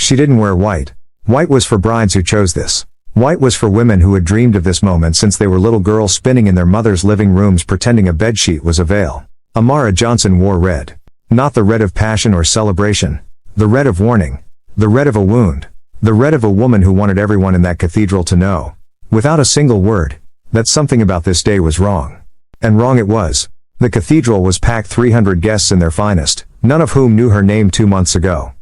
She didn't wear white. White was for brides who chose this. White was for women who had dreamed of this moment since they were little girls spinning in their mother's living rooms pretending a bedsheet was a veil. Amara Johnson wore red. Not the red of passion or celebration. The red of warning. The red of a wound. The red of a woman who wanted everyone in that cathedral to know, without a single word, that something about this day was wrong. And wrong it was. The cathedral was packed 300 guests in their finest, none of whom knew her name 2 months ago.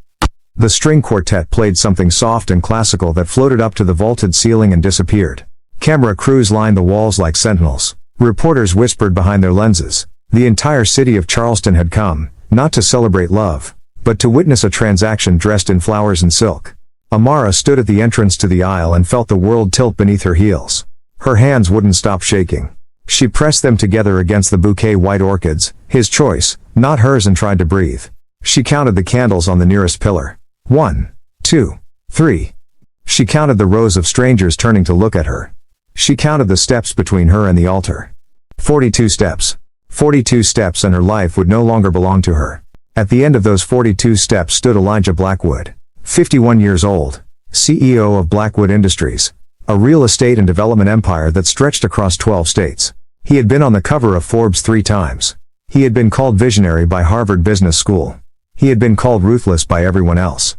The string quartet played something soft and classical that floated up to the vaulted ceiling and disappeared. Camera crews lined the walls like sentinels. Reporters whispered behind their lenses. The entire city of Charleston had come, not to celebrate love, but to witness a transaction dressed in flowers and silk. Amara stood at the entrance to the aisle and felt the world tilt beneath her heels. Her hands wouldn't stop shaking. She pressed them together against the bouquet white orchids, his choice, not hers, and tried to breathe. She counted the candles on the nearest pillar. 1, 2, 3. She counted the rows of strangers turning to look at her. She counted the steps between her and the altar. 42 steps. 42 steps, and her life would no longer belong to her. At the end of those 42 steps stood Elijah Blackwood, 51 years old, CEO of Blackwood Industries, a real estate and development empire that stretched across 12 states. He had been on the cover of Forbes 3 times. He had been called visionary by Harvard Business School. He had been called ruthless by everyone else.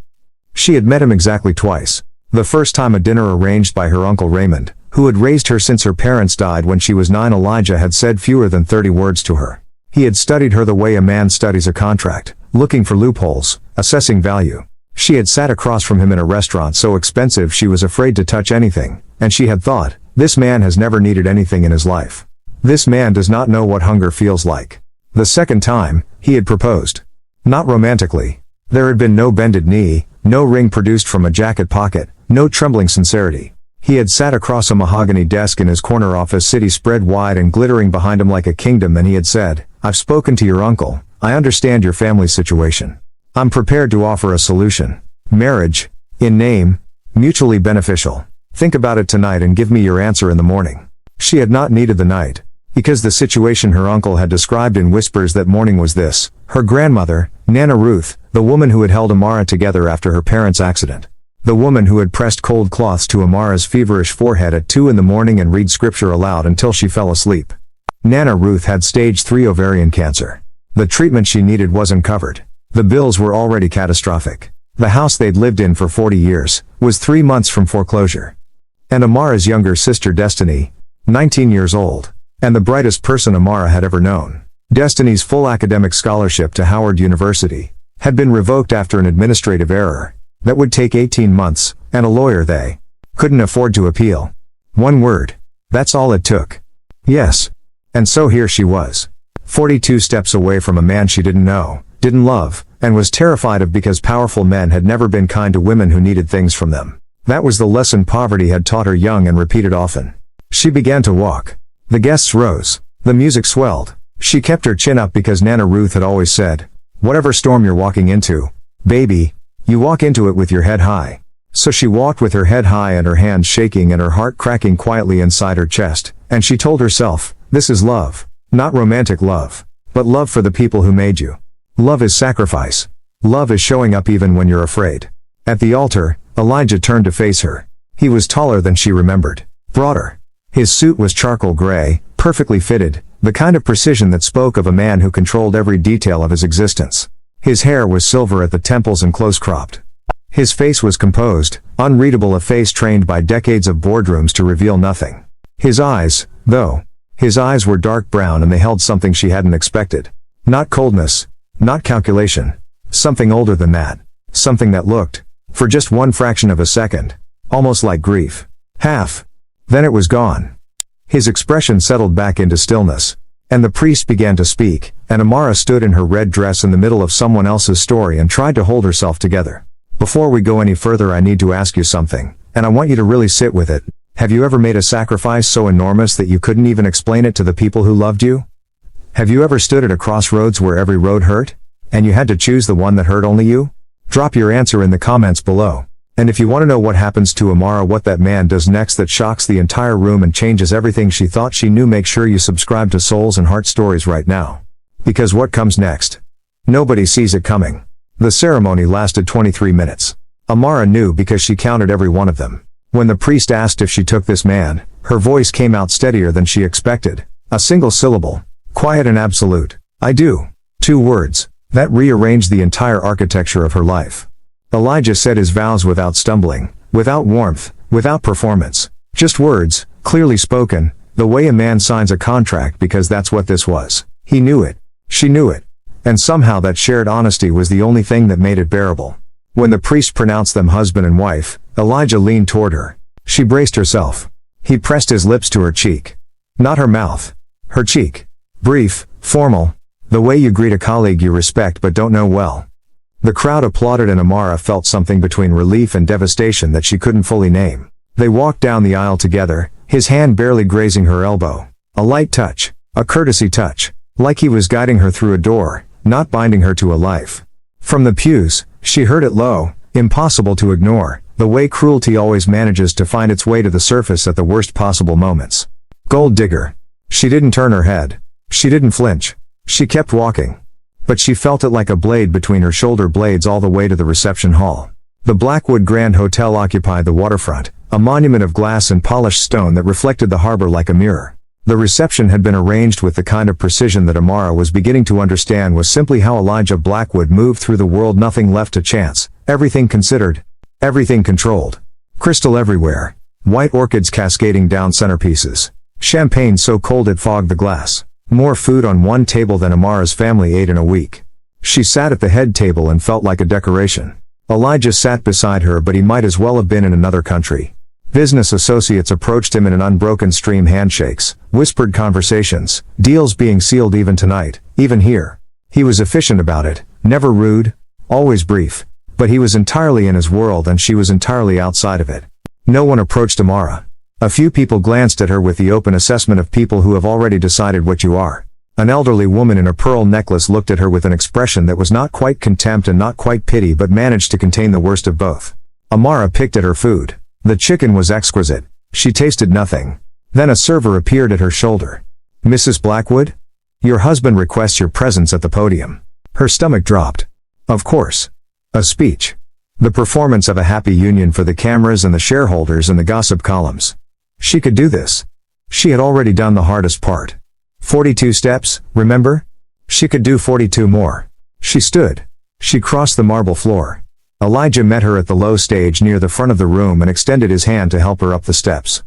She had met him exactly twice. The first time a dinner arranged by her Uncle Raymond, who had raised her since her parents died when she was 9. Elijah had said fewer than 30 words to her. He had studied her the way a man studies a contract, looking for loopholes, assessing value. She had sat across from him in a restaurant so expensive she was afraid to touch anything, and she had thought, this man has never needed anything in his life. This man does not know what hunger feels like. The second time, he had proposed. Not romantically. There had been no bended knee, no ring produced from a jacket pocket, no trembling sincerity. He had sat across a mahogany desk in his corner office, city spread wide and glittering behind him like a kingdom, and he had said, I've spoken to your uncle, I understand your family's situation. I'm prepared to offer a solution. Marriage, in name, mutually beneficial. Think about it tonight and give me your answer in the morning. She had not needed the night, because the situation her uncle had described in whispers that morning was this: her grandmother, Nana Ruth, the woman who had held Amara together after her parents' accident. The woman who had pressed cold cloths to Amara's feverish forehead at 2 in the morning and read scripture aloud until she fell asleep. Nana Ruth had stage 3 ovarian cancer. The treatment she needed wasn't covered. The bills were already catastrophic. The house they'd lived in for 40 years was 3 months from foreclosure. And Amara's younger sister Destiny, 19 years old, and the brightest person Amara had ever known. Destiny's full academic scholarship to Howard University had been revoked after an administrative error that would take 18 months, and a lawyer they couldn't afford to appeal. One word. That's all it took. Yes. And so here she was. 42 steps away from a man she didn't know, didn't love, and was terrified of because powerful men had never been kind to women who needed things from them. That was the lesson poverty had taught her young and repeated often. She began to walk. The guests rose. The music swelled. She kept her chin up because Nana Ruth had always said, whatever storm you're walking into, baby, you walk into it with your head high. So she walked with her head high and her hands shaking and her heart cracking quietly inside her chest, and she told herself, this is love. Not romantic love, but love for the people who made you. Love is sacrifice. Love is showing up even when you're afraid. At the altar, Elijah turned to face her. He was taller than she remembered. Broader. His suit was charcoal gray, perfectly fitted, the kind of precision that spoke of a man who controlled every detail of his existence. His hair was silver at the temples and close-cropped. His face was composed, unreadable, a face trained by decades of boardrooms to reveal nothing. His eyes, though. His eyes were dark brown and they held something she hadn't expected. Not coldness. Not calculation. Something older than that. Something that looked, for just one fraction of a second, almost like grief. Half. Then it was gone. His expression settled back into stillness. And the priest began to speak, and Amara stood in her red dress in the middle of someone else's story and tried to hold herself together. Before we go any further, I need to ask you something, and I want you to really sit with it. Have you ever made a sacrifice so enormous that you couldn't even explain it to the people who loved you? Have you ever stood at a crossroads where every road hurt, and you had to choose the one that hurt only you? Drop your answer in the comments below. And if you want to know what happens to Amara, what that man does next that shocks the entire room and changes everything she thought she knew, make sure you subscribe to Souls and Heart Stories right now. Because what comes next? Nobody sees it coming. The ceremony lasted 23 minutes. Amara knew because she counted every one of them. When the priest asked if she took this man, her voice came out steadier than she expected. A single syllable. Quiet and absolute. I do. 2 words. That rearranged the entire architecture of her life. Elijah said his vows without stumbling, without warmth, without performance. Just words, clearly spoken, the way a man signs a contract, because that's what this was. He knew it. She knew it. And somehow that shared honesty was the only thing that made it bearable. When the priest pronounced them husband and wife, Elijah leaned toward her. She braced herself. He pressed his lips to her cheek. Not her mouth. Her cheek. Brief, formal. The way you greet a colleague you respect but don't know well. The crowd applauded and Amara felt something between relief and devastation that she couldn't fully name. They walked down the aisle together, his hand barely grazing her elbow. A light touch. A courtesy touch. Like he was guiding her through a door, not binding her to a life. From the pews, she heard it low, impossible to ignore, the way cruelty always manages to find its way to the surface at the worst possible moments. Gold digger. She didn't turn her head. She didn't flinch. She kept walking. But she felt it like a blade between her shoulder blades all the way to the reception hall. The Blackwood Grand Hotel occupied the waterfront, a monument of glass and polished stone that reflected the harbor like a mirror. The reception had been arranged with the kind of precision that Amara was beginning to understand was simply how Elijah Blackwood moved through the world. Nothing left to chance, everything considered, everything controlled. Crystal everywhere, white orchids cascading down centerpieces, champagne so cold it fogged the glass. More food on one table than Amara's family ate in a week. She sat at the head table and felt like a decoration. Elijah sat beside her, but he might as well have been in another country. Business associates approached him in an unbroken stream, handshakes, whispered conversations, deals being sealed even tonight, even here. He was efficient about it, never rude, always brief. But he was entirely in his world and she was entirely outside of it. No one approached Amara. A few people glanced at her with the open assessment of people who have already decided what you are. An elderly woman in a pearl necklace looked at her with an expression that was not quite contempt and not quite pity, but managed to contain the worst of both. Amara picked at her food. The chicken was exquisite. She tasted nothing. Then a server appeared at her shoulder. Mrs. Blackwood? Your husband requests your presence at the podium. Her stomach dropped. Of course. A speech. The performance of a happy union for the cameras and the shareholders and the gossip columns. She could do this. She had already done the hardest part. 42 steps, remember? She could do 42 more. She stood. She crossed the marble floor. Elijah met her at the low stage near the front of the room and extended his hand to help her up the steps.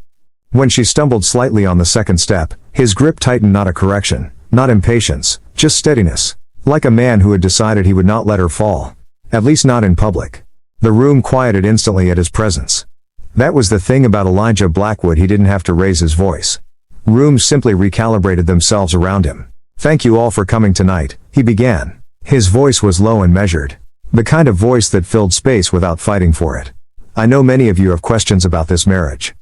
When she stumbled slightly on the second step, his grip tightened. Not a correction, not impatience, just steadiness. Like a man who had decided he would not let her fall. At least not in public. The room quieted instantly at his presence. That was the thing about Elijah Blackwood, he didn't have to raise his voice. Rooms simply recalibrated themselves around him. Thank you all for coming tonight, he began. His voice was low and measured. The kind of voice that filled space without fighting for it. I know many of you have questions about this marriage.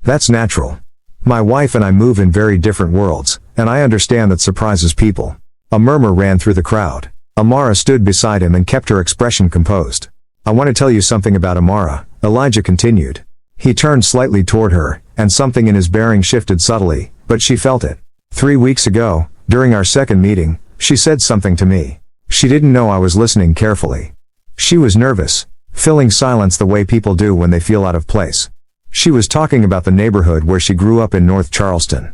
That's natural. My wife and I move in very different worlds, and I understand that surprises people. A murmur ran through the crowd. Amara stood beside him and kept her expression composed. I want to tell you something about Amara, Elijah continued. He turned slightly toward her, and something in his bearing shifted subtly, but she felt it. 3 weeks ago, during our second meeting, she said something to me. She didn't know I was listening carefully. She was nervous, filling silence the way people do when they feel out of place. She was talking about the neighborhood where she grew up in North Charleston.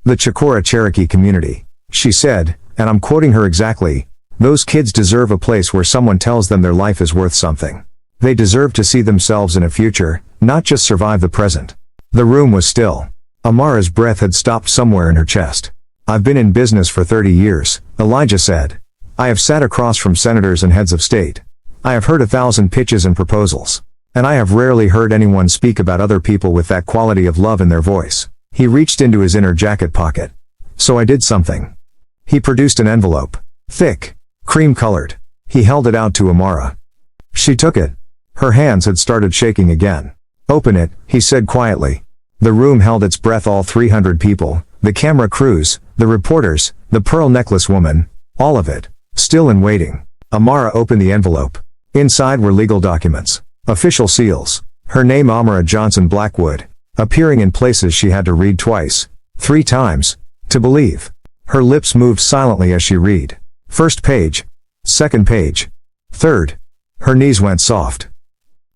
The Chicora Cherokee community. She said, and I'm quoting her exactly, those kids deserve a place where someone tells them their life is worth something. They deserve to see themselves in a future, not just survive the present. The room was still. Amara's breath had stopped somewhere in her chest. I've been in business for 30 years, Elijah said. I have sat across from senators and heads of state. I have heard 1,000 pitches and proposals. And I have rarely heard anyone speak about other people with that quality of love in their voice. He reached into his inner jacket pocket. So I did something. He produced an envelope. Thick. Cream-colored. He held it out to Amara. She took it. Her hands had started shaking again. Open it, he said quietly. The room held its breath. All 300 people, the camera crews, the reporters, the pearl necklace woman, all of it. Still and waiting. Amara opened the envelope. Inside were legal documents. Official seals. Her name Amara Johnson Blackwood. Appearing in places she had to read twice. 3 times. To believe. Her lips moved silently as she read. First page. Second page. Third. Her knees went soft.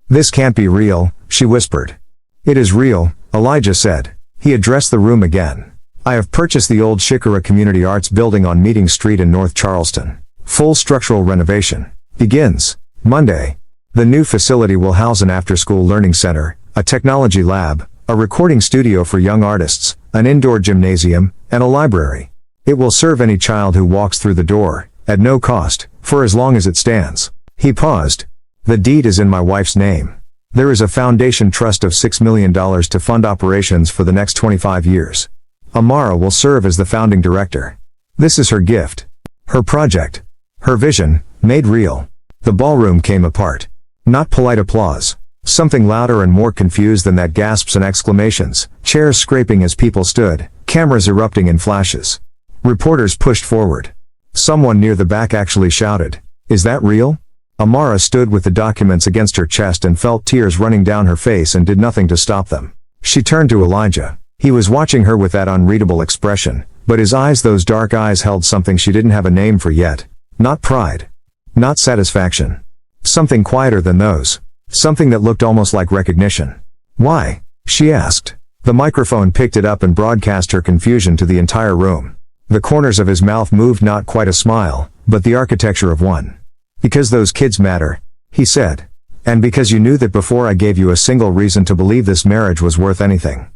"This can't be real," she whispered. "It is real," Elijah said. He addressed the room again. "I have purchased the old Shikara Community Arts building on Meeting Street in North Charleston. Full structural renovation. Begins Monday. The new facility will house an after-school learning center, a technology lab, a recording studio for young artists, an indoor gymnasium, and a library. It will serve any child who walks through the door, at no cost, for as long as it stands." He paused. "The deed is in my wife's name. There is a foundation trust of $6 million to fund operations for the next 25 years. Amara will serve as the founding director. This is her gift. Her project. Her vision, made real." The ballroom came apart. Not polite applause. Something louder and more confused than that, gasps and exclamations, chairs scraping as people stood, cameras erupting in flashes. Reporters pushed forward. Someone near the back actually shouted, "Is that real?" Amara stood with the documents against her chest and felt tears running down her face and did nothing to stop them. She turned to Elijah. He was watching her with that unreadable expression, but his eyes, those dark eyes, held something she didn't have a name for yet. Not pride. Not satisfaction. Something quieter than those. Something that looked almost like recognition. "Why?" she asked. The microphone picked it up and broadcast her confusion to the entire room. The corners of his mouth moved, not quite a smile, but the architecture of one. "Because those kids matter," he said. "And because you knew that before I gave you a single reason to believe this marriage was worth anything."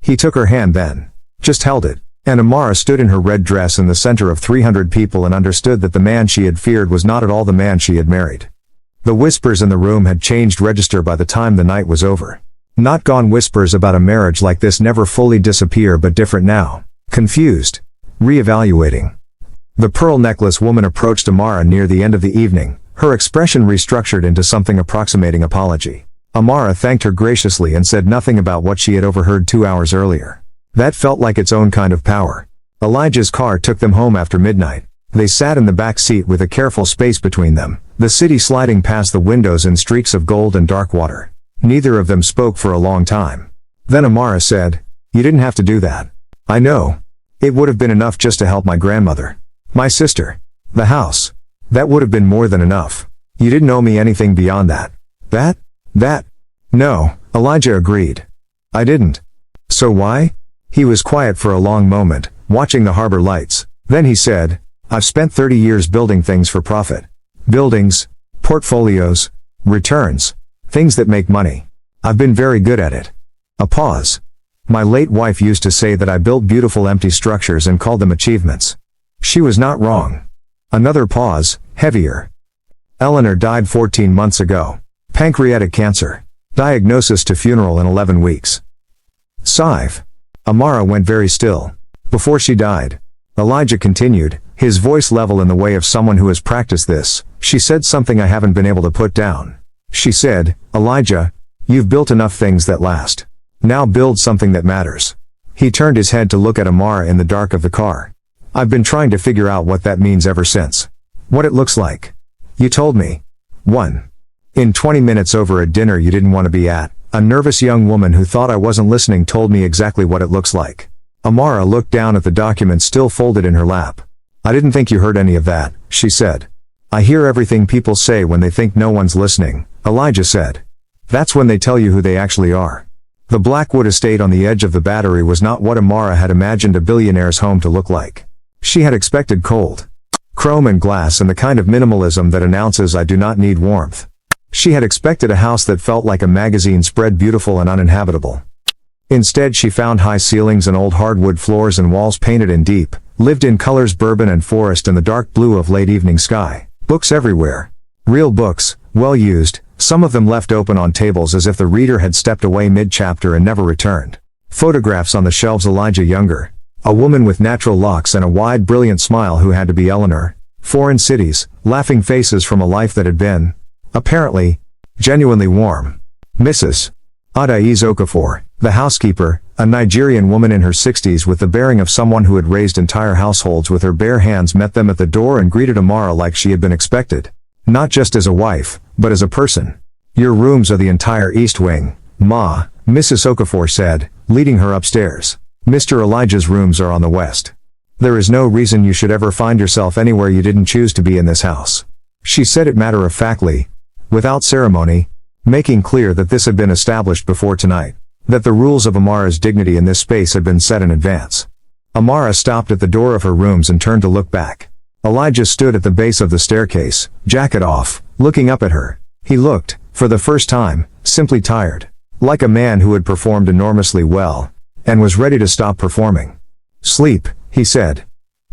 He took her hand then. Just held it. And Amara stood in her red dress in the center of 300 people and understood that the man she had feared was not at all the man she had married. The whispers in the room had changed register by the time the night was over. Not gone whispers about a marriage like this never fully disappear, but different now. Confused. Reevaluating. The pearl necklace woman approached Amara near the end of the evening, her expression restructured into something approximating apology. Amara thanked her graciously and said nothing about what she had overheard 2 hours earlier. That felt like its own kind of power. Elijah's car took them home after midnight. They sat in the back seat with a careful space between them, the city sliding past the windows in streaks of gold and dark water. Neither of them spoke for a long time. Then Amara said, "You didn't have to do that. I know. It would have been enough just to help my grandmother. My sister. The house. That would have been more than enough. You didn't owe me anything beyond that." That? No, Elijah agreed. "I didn't." "So why?" He was quiet for a long moment, watching the harbor lights. Then he said, "I've spent 30 years building things for profit. Buildings, portfolios, returns, things that make money. I've been very good at it." A pause. "My late wife used to say that I built beautiful empty structures and called them achievements. She was not wrong." Another pause, heavier. "Eleanor died 14 months ago. Pancreatic cancer. Diagnosis to funeral in 11 weeks. Sive. Amara went very still. "Before she died," Elijah continued, his voice level in the way of someone who has practiced this, "she said something I haven't been able to put down. She said, 'Elijah, you've built enough things that last. Now build something that matters.'" He turned his head to look at Amara in the dark of the car. "I've been trying to figure out what that means ever since. What it looks like. You told me. 1. In 20 minutes over a dinner you didn't want to be at, a nervous young woman who thought I wasn't listening told me exactly what it looks like." Amara looked down at the document still folded in her lap. "I didn't think you heard any of that," she said. "I hear everything people say when they think no one's listening," Elijah said. "That's when they tell you who they actually are." The Blackwood estate on the edge of the Battery was not what Amara had imagined a billionaire's home to look like. She had expected cold chrome and glass and the kind of minimalism that announces "I do not need warmth." She had expected a house that felt like a magazine spread, beautiful and uninhabitable. Instead she found high ceilings and old hardwood floors and walls painted in deep, lived-in colors, bourbon and forest and the dark blue of late evening sky. Books everywhere. Real books, well used, some of them left open on tables as if the reader had stepped away mid-chapter and never returned. Photographs on the shelves. Elijah younger. A woman with natural locks and a wide, brilliant smile who had to be Eleanor. Foreign cities, laughing faces from a life that had been, apparently, genuinely warm. Mrs. Adaiz Okafor, the housekeeper, a Nigerian woman in her 60s with the bearing of someone who had raised entire households with her bare hands, met them at the door and greeted Amara like she had been expected. Not just as a wife, but as a person. "Your rooms are the entire East Wing, Ma," Mrs. Okafor said, leading her upstairs. "Mr. Elijah's rooms are on the west. There is no reason you should ever find yourself anywhere you didn't choose to be in this house." She said it matter-of-factly, without ceremony. making clear that this had been established before tonight, that the rules of Amara's dignity in this space had been set in advance. Amara stopped at the door of her rooms and turned to look back. Elijah stood at the base of the staircase, jacket off, looking up at her. He looked, for the first time, simply tired. Like a man who had performed enormously well, and was ready to stop performing. "Sleep," he said.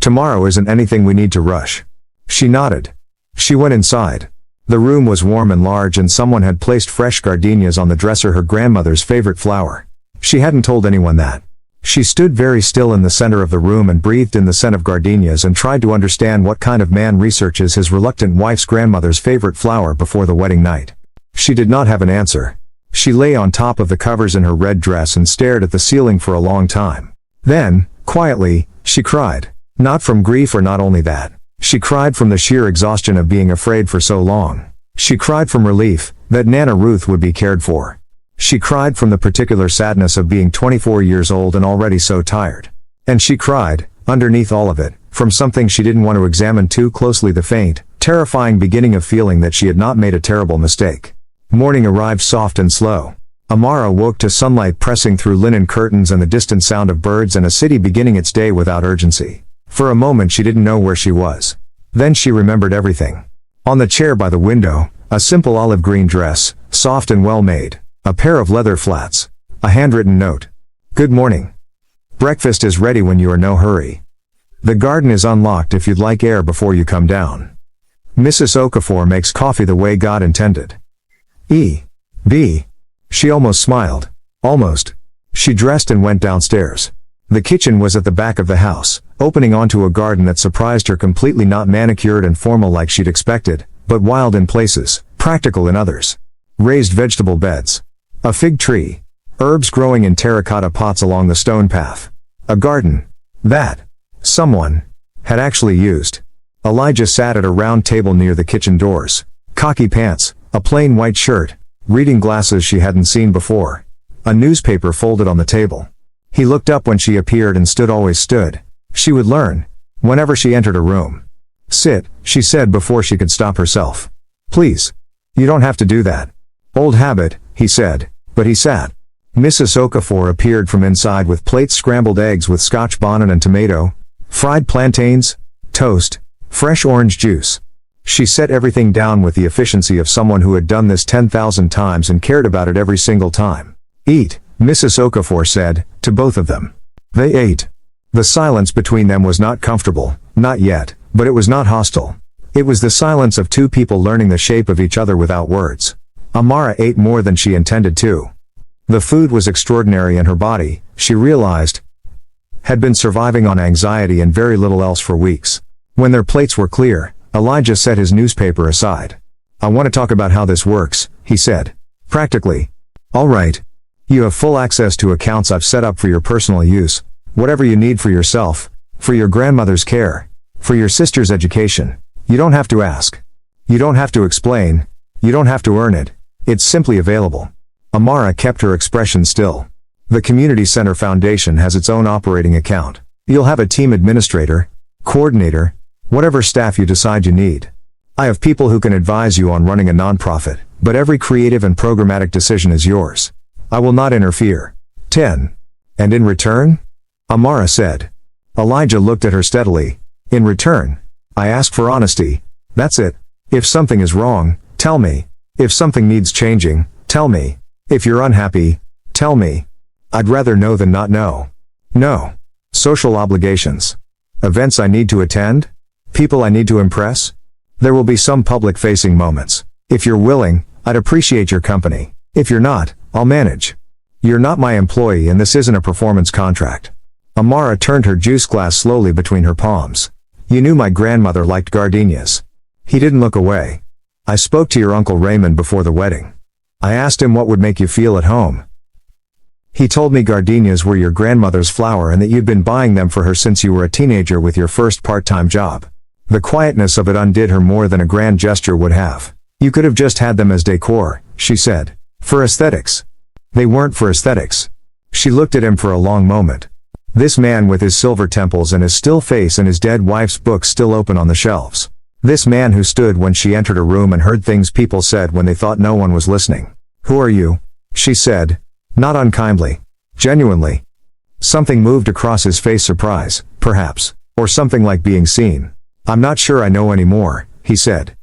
"Tomorrow isn't anything we need to rush." She nodded. She went inside. The room was warm and large, and someone had placed fresh gardenias on the dresser, her grandmother's favorite flower. She hadn't told anyone that. She stood very still in the center of the room and breathed in the scent of gardenias and tried to understand what kind of man researches his reluctant wife's grandmother's favorite flower before the wedding night. She did not have an answer. She lay on top of the covers in her red dress and stared at the ceiling for a long time. Then, quietly, she cried. Not from grief, or not only that. She cried from the sheer exhaustion of being afraid for so long. She cried from relief, that Nana Ruth would be cared for. She cried from the particular sadness of being 24 years old and already so tired. And she cried, underneath all of it, from something she didn't want to examine too closely, the faint, terrifying beginning of feeling that she had not made a terrible mistake. Morning arrived soft and slow. Amara woke to sunlight pressing through linen curtains and the distant sound of birds and a city beginning its day without urgency. For a moment she didn't know where she was. Then she remembered everything. On the chair by the window, a simple olive green dress, soft and well made, a pair of leather flats, a handwritten note. Good morning. Breakfast is ready when you are no hurry. The garden is unlocked if you'd like air before you come down. Mrs. Okafor makes coffee the way God intended. E.B. She almost smiled. Almost. She dressed and went downstairs. The kitchen was at the back of the house, opening onto a garden that surprised her, completely not manicured and formal like she'd expected, but wild in places, practical in others. Raised vegetable beds. A fig tree. Herbs growing in terracotta pots along the stone path. A garden that someone had actually used. Elijah sat at a round table near the kitchen doors. Khaki pants, a plain white shirt, reading glasses she hadn't seen before. A newspaper folded on the table. He looked up when she appeared and always stood. She would learn, whenever she entered a room. Sit, she said before she could stop herself. Please. You don't have to do that. Old habit, he said, but he sat. Mrs. Okafor appeared from inside with plates, scrambled eggs with scotch bonnet and tomato, fried plantains, toast, fresh orange juice. She set everything down with the efficiency of someone who had done this 10,000 times and cared about it every single time. Eat, Mrs. Okafor said, to both of them. They ate. The silence between them was not comfortable, not yet, but it was not hostile. It was the silence of two people learning the shape of each other without words. Amara ate more than she intended to. The food was extraordinary, and her body, she realized, had been surviving on anxiety and very little else for weeks. When their plates were clear, Elijah set his newspaper aside. I want to talk about how this works, he said. Practically. All right. You have full access to accounts I've set up for your personal use, whatever you need for yourself, for your grandmother's care, for your sister's education. You don't have to ask. You don't have to explain. You don't have to earn it. It's simply available. Amara kept her expression still. The Community Center Foundation has its own operating account. You'll have a team administrator, coordinator, whatever staff you decide you need. I have people who can advise you on running a nonprofit, but every creative and programmatic decision is yours. I will not interfere. 10. And in return? Amara said. Elijah looked at her steadily. In return, I ask for honesty. That's it. If something is wrong, tell me. If something needs changing, tell me. If you're unhappy, tell me. I'd rather know than not know. No. Social obligations. Events I need to attend? People I need to impress? There will be some public-facing moments. If you're willing, I'd appreciate your company. If you're not, I'll manage. You're not my employee, and this isn't a performance contract. Amara turned her juice glass slowly between her palms. You knew my grandmother liked gardenias. He didn't look away. I spoke to your Uncle Raymond before the wedding. I asked him what would make you feel at home. He told me gardenias were your grandmother's flower and that you'd been buying them for her since you were a teenager with your first part-time job. The quietness of it undid her more than a grand gesture would have. You could have just had them as decor, she said. For aesthetics. They weren't for aesthetics. She looked at him for a long moment. This man with his silver temples and his still face and his dead wife's books still open on the shelves. This man who stood when she entered a room and heard things people said when they thought no one was listening. "Who are you?" she said, not unkindly. Genuinely. Something moved across his face, surprise, perhaps, or something like being seen. "I'm not sure I know anymore," he said.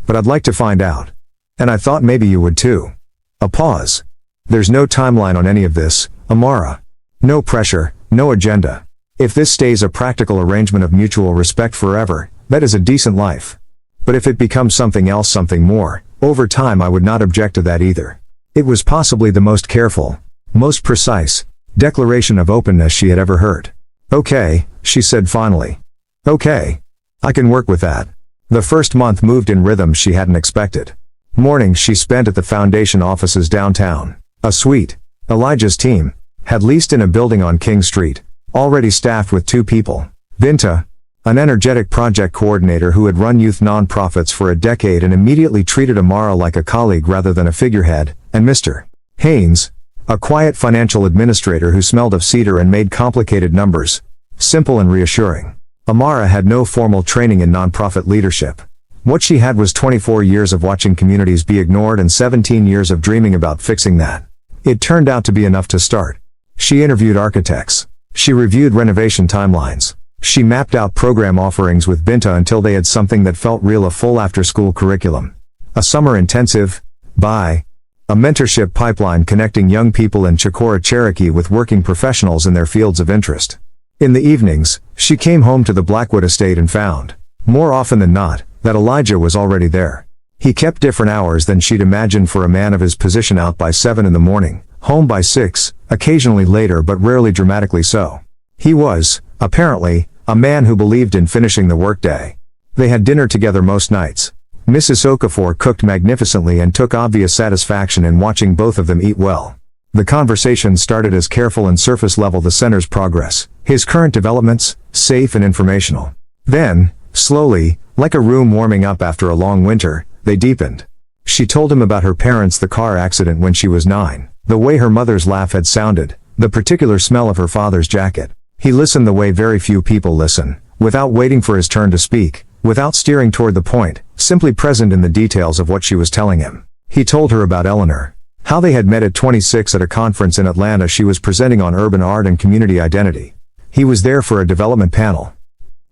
"But I'd like to find out. And I thought maybe you would too." A pause. "There's no timeline on any of this, Amara. No pressure, no agenda. If this stays a practical arrangement of mutual respect forever, that is a decent life. But if it becomes something else, something more, over time, I would not object to that either." It was possibly the most careful, most precise declaration of openness she had ever heard. "Okay," she said finally. "Okay. I can work with that." The first month moved in rhythms she hadn't expected. Mornings she spent at the foundation offices downtown. A suite Elijah's team had leased in a building on King Street, already staffed with 2 people. Binta, an energetic project coordinator who had run youth nonprofits for a decade and immediately treated Amara like a colleague rather than a figurehead, and Mr. Haynes, a quiet financial administrator who smelled of cedar and made complicated numbers simple and reassuring. Amara had no formal training in nonprofit leadership. What she had was 24 years of watching communities be ignored and 17 years of dreaming about fixing that. It turned out to be enough to start. She interviewed architects. She reviewed renovation timelines. She mapped out program offerings with Binta until they had something that felt real: a full after-school curriculum, a summer intensive, a mentorship pipeline connecting young people in Chicora, Cherokee with working professionals in their fields of interest. In the evenings, she came home to the Blackwood estate and found, more often than not, that Elijah was already there. He kept different hours than she'd imagined for a man of his position: out by 7 in the morning, home by 6, occasionally later but rarely dramatically so. He was, apparently, a man who believed in finishing the workday. They had dinner together most nights. Mrs. Okafor cooked magnificently and took obvious satisfaction in watching both of them eat well. The conversation started as careful and surface level: the center's progress, his current developments, safe and informational. Then, slowly, like a room warming up after a long winter, they deepened. She told him about her parents, the car accident when she was 9, the way her mother's laugh had sounded, the particular smell of her father's jacket. He listened the way very few people listen, without waiting for his turn to speak, without steering toward the point, simply present in the details of what she was telling him. He told her about Eleanor, how they had met at 26 at a conference in Atlanta she was presenting on urban art and community identity. He was there for a development panel.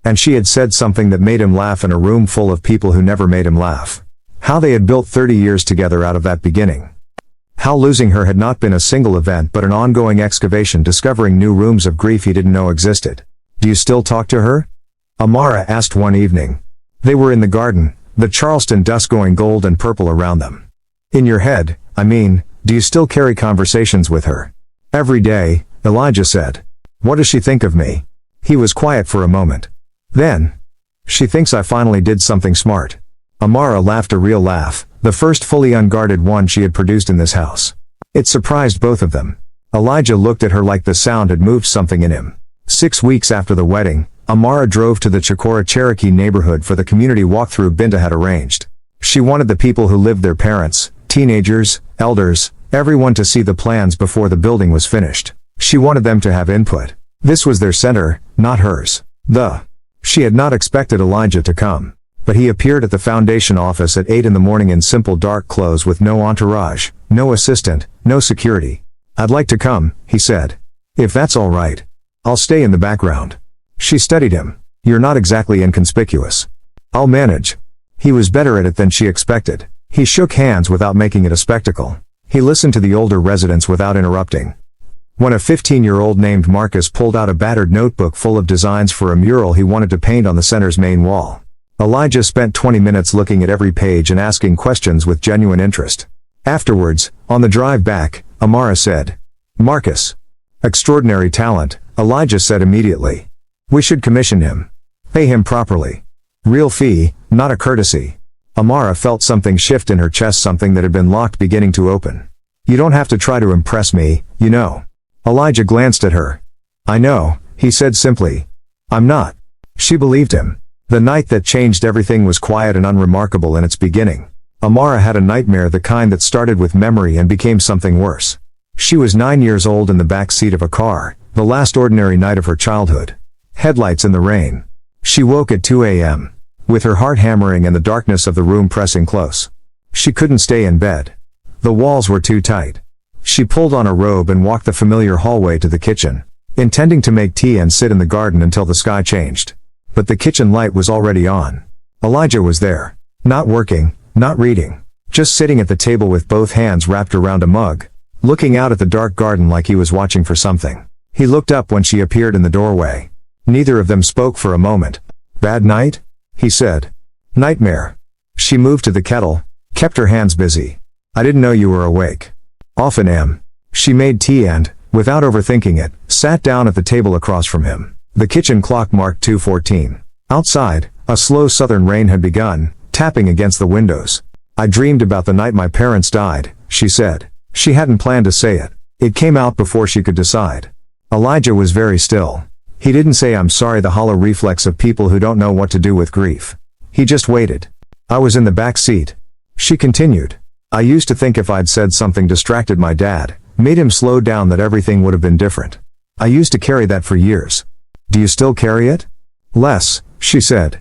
And she had said something that made him laugh in a room full of people who never made him laugh. How they had built 30 years together out of that beginning. How losing her had not been a single event but an ongoing excavation, discovering new rooms of grief he didn't know existed. "Do you still talk to her?" Amara asked one evening. They were in the garden, the Charleston dusk going gold and purple around them. "In your head, I mean, do you still carry conversations with her?" "Every day," Elijah said. "What does she think of me?" He was quiet for a moment. Then, "She thinks I finally did something smart." Amara laughed, a real laugh, the first fully unguarded one she had produced in this house. It surprised both of them. Elijah looked at her like the sound had moved something in him. 6 weeks after the wedding, Amara drove to the Chicora, Cherokee neighborhood for the community walkthrough Binta had arranged. She wanted the people who lived there, parents, teenagers, elders, everyone, to see the plans before the building was finished. She wanted them to have input. This was their center, not hers. She had not expected Elijah to come. But he appeared at the foundation office at 8 in the morning in simple dark clothes with no entourage, no assistant, no security. "I'd like to come," he said. "If that's all right. I'll stay in the background." She studied him. "You're not exactly inconspicuous." "I'll manage." He was better at it than she expected. He shook hands without making it a spectacle. He listened to the older residents without interrupting. When a 15-year-old named Marcus pulled out a battered notebook full of designs for a mural he wanted to paint on the center's main wall, Elijah spent 20 minutes looking at every page and asking questions with genuine interest. Afterwards, on the drive back, Amara said, "Marcus. Extraordinary talent," Elijah said immediately. "We should commission him. Pay him properly. Real fee, not a courtesy." Amara felt something shift in her chest, something that had been locked beginning to open. "You don't have to try to impress me, you know." Elijah glanced at her. "I know," he said simply. "I'm not." She believed him. The night that changed everything was quiet and unremarkable in its beginning. Amara had a nightmare, the kind that started with memory and became something worse. She was 9 years old in the back seat of a car, the last ordinary night of her childhood. Headlights in the rain. She woke at 2 a.m., with her heart hammering and the darkness of the room pressing close. She couldn't stay in bed. The walls were too tight. She pulled on a robe and walked the familiar hallway to the kitchen, intending to make tea and sit in the garden until the sky changed. But the kitchen light was already on. Elijah was there. Not working, not reading. Just sitting at the table with both hands wrapped around a mug, looking out at the dark garden like he was watching for something. He looked up when she appeared in the doorway. Neither of them spoke for a moment. "Bad night?" he said. "Nightmare." She moved to the kettle, kept her hands busy. "I didn't know you were awake." "Often am." She made tea and, without overthinking it, sat down at the table across from him. The kitchen clock marked 2:14. Outside, a slow southern rain had begun, tapping against the windows. "I dreamed about the night my parents died," she said. She hadn't planned to say it. It came out before she could decide. Elijah was very still. He didn't say "I'm sorry," the hollow reflex of people who don't know what to do with grief. He just waited. "I was in the back seat," she continued. "I used to think if I'd said something distracted my dad, made him slow down, that everything would have been different. I used to carry that for years." "Do you still carry it?" "Less," she said.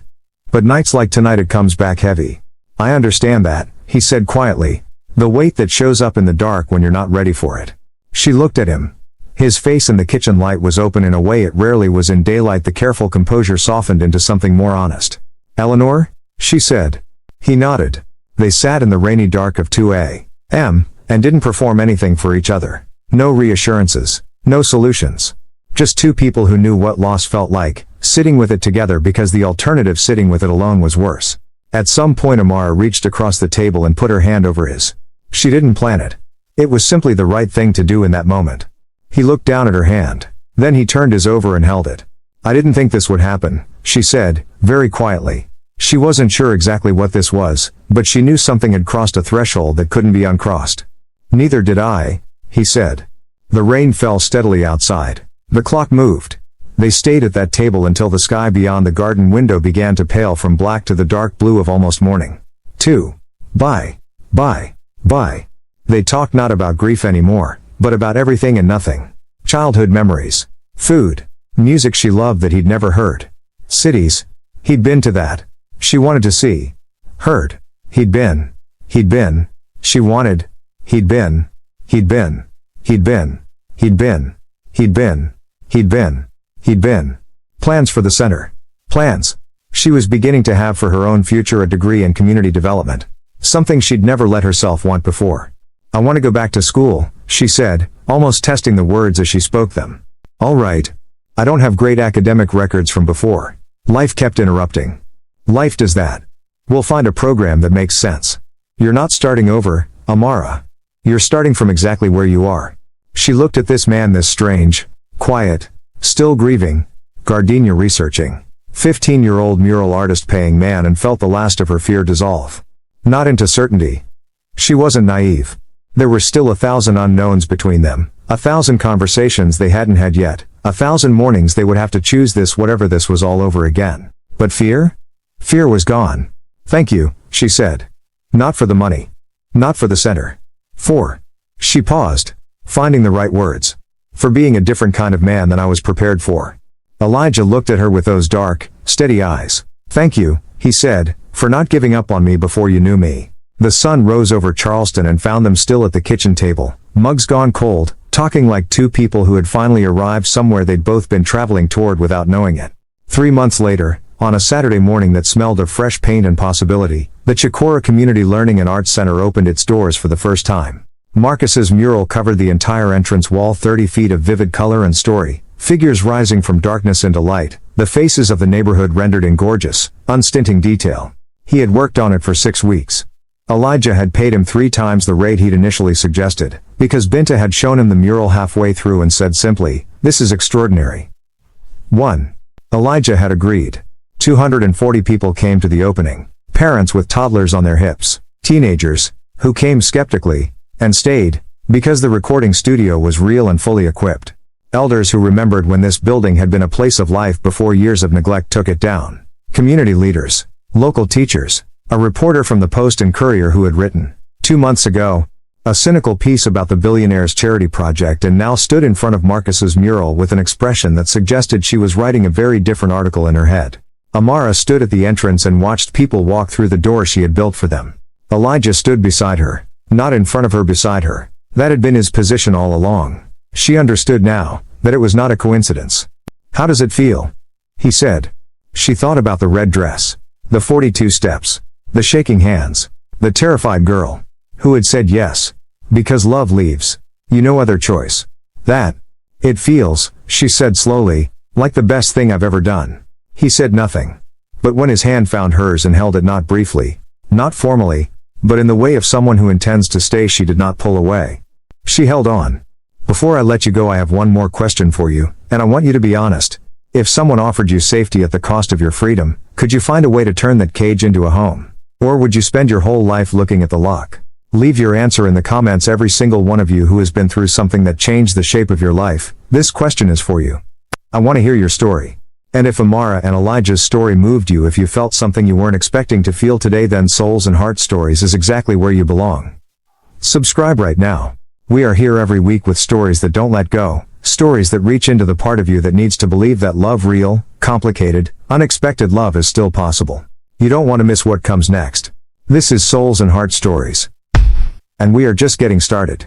"But nights like tonight it comes back heavy." "I understand that," he said quietly. "The weight that shows up in the dark when you're not ready for it." She looked at him. His face in the kitchen light was open in a way it rarely was in daylight. The careful composure softened into something more honest. "Eleanor?" she said. He nodded. They sat in the rainy dark of 2 a.m., and didn't perform anything for each other. No reassurances, no solutions. Just two people who knew what loss felt like, sitting with it together because the alternative, sitting with it alone, was worse. At some point Amara reached across the table and put her hand over his. She didn't plan it. It was simply the right thing to do in that moment. He looked down at her hand. Then he turned his over and held it. "I didn't think this would happen," she said, very quietly. She wasn't sure exactly what this was, but she knew something had crossed a threshold that couldn't be uncrossed. "Neither did I," he said. The rain fell steadily outside. The clock moved. They stayed at that table until the sky beyond the garden window began to pale from black to the dark blue of almost morning. Bye. They talked not about grief anymore, but about everything and nothing. Childhood memories. Food. Music she loved that he'd never heard. Cities. He'd been to that. She wanted to see. Heard. He'd been. She wanted. He'd been. Plans for the center. Plans. She was beginning to have for her own future, a degree in community development. Something she'd never let herself want before. "I want to go back to school," she said, almost testing the words as she spoke them. "All right. I don't have great academic records from before." Life kept interrupting. "Life does that. We'll find a program that makes sense. You're not starting over, Amara. You're starting from exactly where you are." She looked at this man, this strange, quiet, still grieving, gardenia researching, 15-year-old mural artist paying man, and felt the last of her fear dissolve. Not into certainty. She wasn't naive. There were still 1,000 unknowns between them, 1,000 conversations they hadn't had yet, 1,000 mornings they would have to choose this, whatever this was, all over again. But fear? Fear was gone. "Thank you," she said. "Not for the money. Not for the center. For..." She paused, finding the right words. "For being a different kind of man than I was prepared for." Elijah looked at her with those dark, steady eyes. "Thank you," he said, "for not giving up on me before you knew me." The sun rose over Charleston and found them still at the kitchen table, mugs gone cold, talking like two people who had finally arrived somewhere they'd both been traveling toward without knowing it. 3 months later, on a Saturday morning that smelled of fresh paint and possibility, the Chicora Community Learning and Arts Center opened its doors for the first time. Marcus's mural covered the entire entrance wall, 30 feet of vivid color and story, figures rising from darkness into light, the faces of the neighborhood rendered in gorgeous, unstinting detail. He had worked on it for 6 weeks. Elijah had paid him 3 times the rate he'd initially suggested, because Binta had shown him the mural halfway through and said simply, "This is extraordinary." 1. Elijah had agreed. 240 people came to the opening, parents with toddlers on their hips, teenagers, who came skeptically, and stayed, because the recording studio was real and fully equipped. Elders who remembered when this building had been a place of life before years of neglect took it down. Community leaders, local teachers, a reporter from the Post and Courier who had written, 2 months ago, a cynical piece about the Billionaire's charity project and now stood in front of Marcus's mural with an expression that suggested she was writing a very different article in her head. Amara stood at the entrance and watched people walk through the door she had built for them. Elijah stood beside her, Not in front of her, beside her. That had been his position all along. She understood now, that it was not a coincidence. "How does it feel?" he said. She thought about the red dress, the 42 steps, the shaking hands, the terrified girl, who had said yes, because love leaves you no other choice. It feels, she said slowly, like the best thing I've ever done. He said nothing. But when his hand found hers and held it, not briefly, not formally, but in the way of someone who intends to stay, she did not pull away. She held on. "Before I let you go, I have one more question for you, and I want you to be honest. If someone offered you safety at the cost of your freedom, could you find a way to turn that cage into a home? Or would you spend your whole life looking at the lock?" Leave your answer in the comments, every single one of you who has been through something that changed the shape of your life. This question is for you. I want to hear your story. And if Amara and Elijah's story moved you, if you felt something you weren't expecting to feel today, then Souls and Heart Stories is exactly where you belong. Subscribe right now. We are here every week with stories that don't let go, stories that reach into the part of you that needs to believe that love, real, complicated, unexpected love, is still possible. You don't want to miss what comes next. This is Souls and Heart Stories. And we are just getting started.